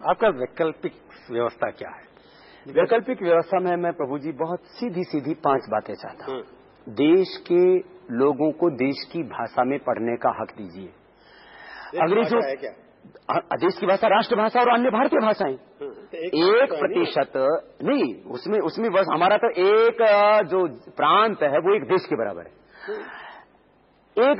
आपका वैकल्पिक व्यवस्था क्या है? वैकल्पिक व्यवस्था में मैं प्रभु जी बहुत सीधी सीधी 5 बातें चाहता हूँ। देश के लोगों को देश की भाषा में पढ़ने का हक दीजिए। अंग्रेजों है क्या? देश की भाषा राष्ट्रभाषा और अन्य भारतीय भाषाएं 1% नहीं, उसमें बस हमारा तो एक जो प्रांत है वो एक देश के बराबर है। एक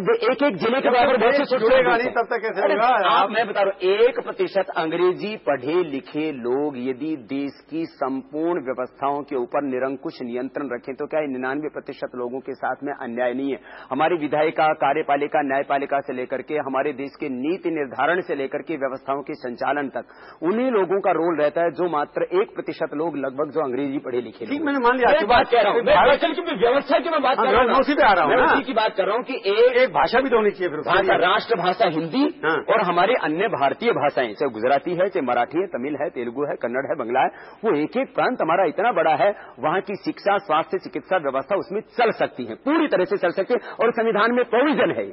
जिले के बराबर जुड़ेगा नहीं तब तक कैसे होगा? आप मैं बता रहा हूं 1% अंग्रेजी पढ़े लिखे लोग यदि देश की संपूर्ण व्यवस्थाओं के ऊपर निरंकुश नियंत्रण रखें तो क्या 99% लोगों के साथ में अन्याय नहीं है? हमारी विधायिका, कार्यपालिका, न्यायपालिका से लेकर के हमारे देश के नीति निर्धारण से लेकर के व्यवस्थाओं के संचालन तक उन्हीं लोगों का रोल रहता है जो मात्र 1% लोग लगभग जो अंग्रेजी पढ़े लिखे। ठीक, मैंने मान लिया, बात कह रहा हूँ व्यवस्था की मैं बात कर रहा हूँ, उसी पे आ रहा हूँ, उसी की बात कर रहा हूँ कि एक भाषा भी तो होनी चाहिए। भाषा, राष्ट्रभाषा हिंदी और हमारे अन्य भारतीय भाषाएं, चाहे गुजराती है, चाहे मराठी है, तमिल है, तेलुगु है, कन्नड़ है, बंगला है, वो एक एक प्रांत हमारा इतना बड़ा है, वहां की शिक्षा, स्वास्थ्य, चिकित्सा व्यवस्था उसमें चल सकती है, पूरी तरह से चल सकती है। और संविधान में प्रोविजन है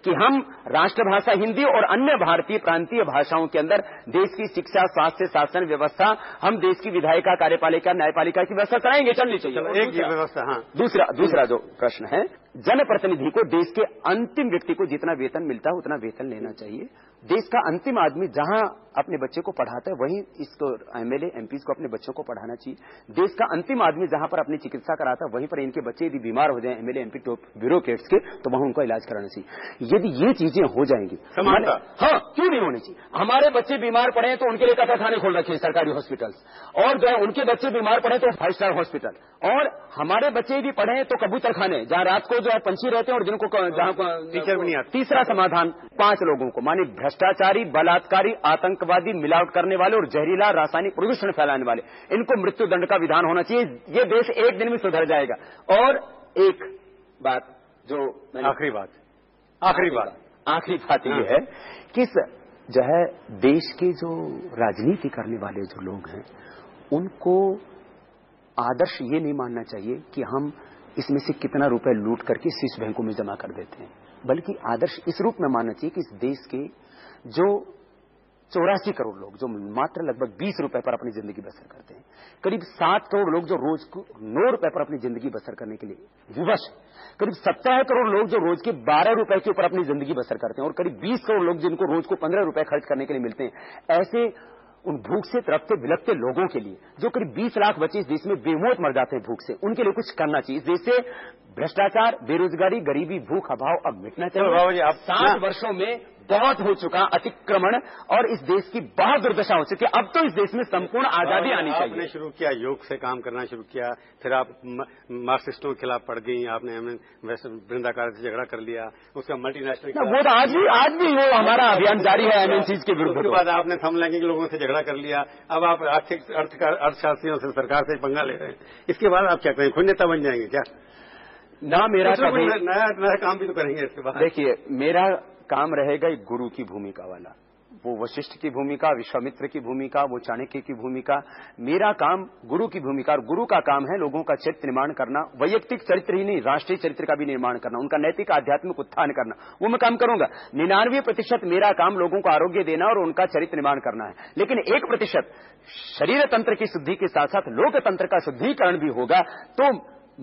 कि हम राष्ट्रभाषा हिंदी और अन्य भारतीय प्रांतीय भाषाओं के अंदर देश की शिक्षा, स्वास्थ्य, शासन व्यवस्था, हम देश की विधायिका, कार्यपालिका, न्यायपालिका की व्यवस्था कराएंगे, चलनी चाहिए। एक व्यवस्था। हाँ, दूसरा जो प्रश्न है, जनप्रतिनिधि को देश के अंतिम व्यक्ति को जितना वेतन मिलता है उतना वेतन लेना चाहिए। देश का अंतिम आदमी जहां अपने बच्चे को पढ़ाता है वहीं इसको एमएलए एमपीज को अपने बच्चों को पढ़ाना चाहिए। देश का अंतिम आदमी जहां पर अपनी चिकित्सा कराता है वहीं पर इनके बच्चे यदि बीमार हो जाएं एमएलए एमपी टॉप ब्यूरोक्रेट्स के, तो वहां उनका इलाज कराना चाहिए। यदि ये चीजें हो जाएंगी, हाँ क्यों नहीं होनी चाहिए? हमारे बच्चे बीमार पड़े तो उनके लिए कतरखाने खोल रखे हैं सरकारी हॉस्पिटल्स, और जो है उनके बच्चे बीमार पड़े तो 5 स्टार हॉस्पिटल, और हमारे बच्चे यदि पढ़े तो कबूतर खाने जहां रात को जो है पंछी रहते हैं और जिनको जहां टीचर भी नहीं आते। तीसरा समाधान 5 लोगों को माने भ्रष्टाचारी, बलात्कारी, आतंकवादी, मिलावट करने वाले और जहरीला रासायनिक प्रदूषण फैलाने वाले, इनको मृत्यु दंड का विधान होना चाहिए। ये देश एक दिन में सुधर जाएगा। और एक बात जो आखिरी बात ये है कि जो है देश के जो राजनीति करने वाले जो लोग हैं उनको आदर्श ये नहीं मानना चाहिए कि हम इसमें से कितना रुपए लूट करके स्विस बैंकों में जमा कर देते हैं, बल्कि आदर्श इस रूप में मानना चाहिए कि इस देश के जो 84 करोड़ लोग जो मात्र लगभग 20 रुपए पर अपनी जिंदगी बसर करते हैं, करीब 7 करोड़ लोग जो रोज को 9 रुपए पर अपनी जिंदगी बसर करने के लिए विवश है, करीब 17 करोड़ लोग जो रोज के 12 रुपए के ऊपर अपनी जिंदगी बसर करते हैं, और करीब 20 करोड़ लोग जिनको रोज को 15 रुपए खर्च करने के लिए मिलते हैं। ऐसे उन भूख से तड़पते बिलखते लोगों के लिए, जो करीब 20 लाख बच्चे इस देश में बेमौत मर जाते हैं भूख से, उनके लिए कुछ करना चाहिए। इस देश से भ्रष्टाचार, बेरोजगारी, गरीबी, भूख, अभाव अब मिटना चाहिए। 60 वर्षों में बहुत हो चुका अतिक्रमण और इस देश की बहुत दुर्दशा हो चुकी है। अब तो इस देश में संपूर्ण आजादी आनी चाहिए। आपने शुरू किया, योग से काम करना शुरू किया, फिर आप मार्क्सिस्टों के खिलाफ पड़ गई, आपने वृंदाकार से झगड़ा कर लिया, उसका मल्टीनेशनल वो तो आज भी वो हमारा अभियान जारी है एमएनसीज के विरुद्ध। उसके बाद आपने समलैंगिक लोगों से झगड़ा कर लिया, अब आप आर्थिक अर्थशास्त्रियों से, सरकार से पंगा ले रहे हैं। इसके बाद आप क्या करेंगे? खुद नेता बन जाएंगे क्या? ना मेरा नया काम भी तो करेंगे इसके बाद। देखिए, मेरा काम रहेगा एक गुरु की भूमिका वाला, वो वशिष्ठ की भूमिका, विश्वामित्र की भूमिका, वो चाणक्य की भूमिका। मेरा काम गुरु की भूमिका, और गुरु का काम है लोगों का चरित्र निर्माण करना, वैयक्तिक चरित्र ही नहीं, राष्ट्रीय चरित्र का भी निर्माण करना, उनका नैतिक आध्यात्मिक उत्थान करना, वो मैं काम करूंगा। 99% मेरा काम लोगों को आरोग्य देना और उनका चरित्र निर्माण करना है, लेकिन 1% शरीर तंत्र की शुद्धि के साथ साथ लोकतंत्र का शुद्धिकरण भी होगा, तो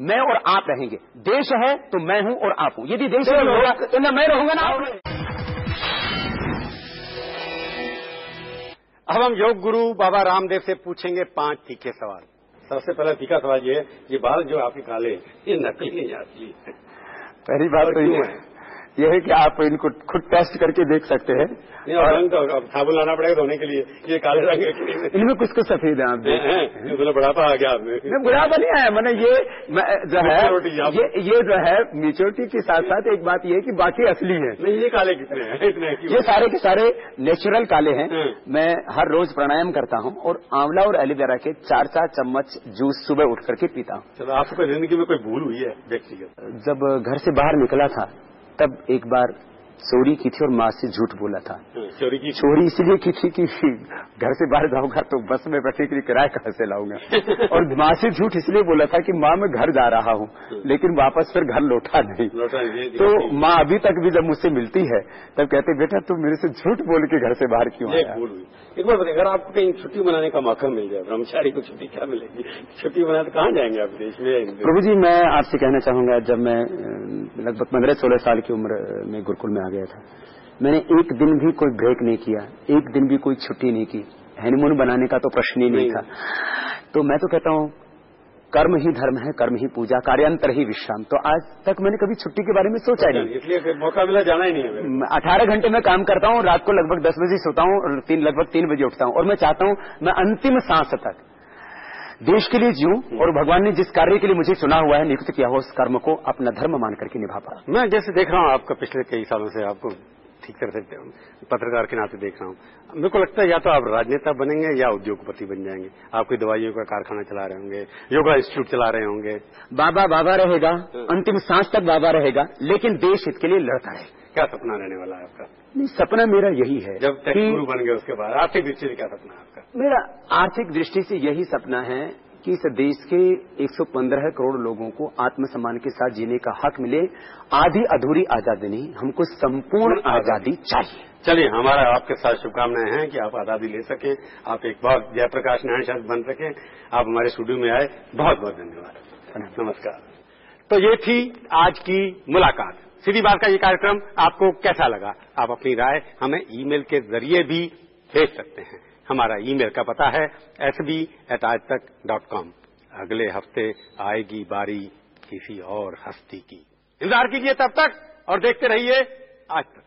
मैं और आप रहेंगे। देश है तो मैं हूं और आप हूं, यदि देश नहीं होगा तो न मैं रहूंगा ना। अब हम योग गुरु बाबा रामदेव से पूछेंगे 5 तीखे सवाल। सबसे पहला तीखा सवाल ये है, ये बाल जो आपके काले ये नकली नहीं आती। पहली बात तो ये है कि आप इनको खुद टेस्ट करके देख सकते हैं। और रंग तो साबुन लाना पड़ेगा धोने के लिए, ये काले रंग इनमें कुछ कुछ सफेद है। आप बुढ़ापा आ गया आपने? बुढ़ापा नहीं आया, मैंने ये जो है ये जो है मेच्योरिटी के साथ साथ एक बात ये है कि बाकी असली है। नहीं, ये काले कितने हैं? इतने ये सारे के सारे नेचुरल काले हैं। मैं हर रोज प्राणायाम करता हूँ और आंवला और एलोवेरा के 4-4 चम्मच जूस सुबह उठ करके पीता हूँ। चलो, आपको जिंदगी में कोई भूल हुई है व्यक्तिगत? जब घर से बाहर निकला था तब एक बार चोरी की थी और माँ से झूठ बोला था। चोरी इसलिए की थी कि घर से बाहर जाऊंगा तो बस में बैठने के लिए किराया कहाँ से लाऊंगा और माँ से झूठ इसलिए बोला था कि माँ मैं घर जा रहा हूँ, लेकिन वापस फिर घर लौटा नहीं। तो माँ अभी तक भी जब मुझसे मिलती है तब कहते बेटा तुम मेरे से झूठ बोल के घर से बाहर क्यों आया। एक बार बताइए, अगर आपको कहीं छुट्टी मनाने का मौका मिल जाए, ब्रह्मचारी को छुट्टी क्या मिलेगी? छुट्टी मना तो कहाँ जाएंगे आप देश में? प्रभु जी मैं आपसे कहना चाहूंगा, जब मैं लगभग 15-16 साल की उम्र में गुरुकुल में आ गया था, मैंने एक दिन भी कोई ब्रेक नहीं किया, एक दिन भी कोई छुट्टी नहीं की। हनीमून बनाने का तो प्रश्न ही नहीं था। तो मैं तो कहता हूँ कर्म ही धर्म है, कर्म ही पूजा, कार्यांतर ही विश्राम। तो आज तक मैंने कभी छुट्टी के बारे में सोचा नहीं, इसलिए फिर मौका मिला जाना ही नहीं है। 18 घंटे में काम करता हूँ, रात को लगभग 10 बजे सोता हूँ और लगभग 3 बजे उठता हूँ। और मैं चाहता हूँ मैं अंतिम सांस तक देश के लिए जीऊं और भगवान ने जिस कार्य के लिए मुझे चुना हुआ है, नियुक्त किया हुआ, उस कर्म को अपना धर्म मान करके निभा पाऊं। मैं जैसे देख रहा हूँ आपका पिछले कई सालों से, आपको ठीक तरह से पत्रकार के नाते देख रहा हूँ, मेरे को लगता है या तो आप राजनेता बनेंगे या उद्योगपति बन जाएंगे। आप कोई दवाइयों का कारखाना चला रहे होंगे, योगा इंस्टीट्यूट चला रहे होंगे। बाबा रहेगा, अंतिम सांस तक बाबा रहेगा, लेकिन देश हित के लिए लड़ता है। क्या सपना रहने वाला है आपका? नहीं, सपना मेरा यही है जब तक गुरु बन गए उसके बाद आर्थिक दृष्टि से क्या सपना है आपका? मेरा आर्थिक दृष्टि से यही सपना है कि इस देश के 115 करोड़ लोगों को आत्मसम्मान के साथ जीने का हक मिले। आधी अधूरी आजादी नहीं, हमको संपूर्ण आजादी चाहिए। चलिए, हमारा आपके साथ शुभकामनाएं हैं कि आप आजादी ले सकें, आप एक बहुत जयप्रकाश नारायण शास्त्री बन सकें। आप हमारे स्टूडियो में आए, बहुत बहुत धन्यवाद। नमस्कार। तो ये थी आज की मुलाकात। सीधी बात का ये कार्यक्रम आपको कैसा लगा? आप अपनी राय हमें ईमेल के जरिए भी भेज सकते हैं। हमारा ईमेल का पता है sb@aajtak.com। अगले हफ्ते आएगी बारी किसी और हस्ती की। इंतजार कीजिए तब तक और देखते रहिए आज तक।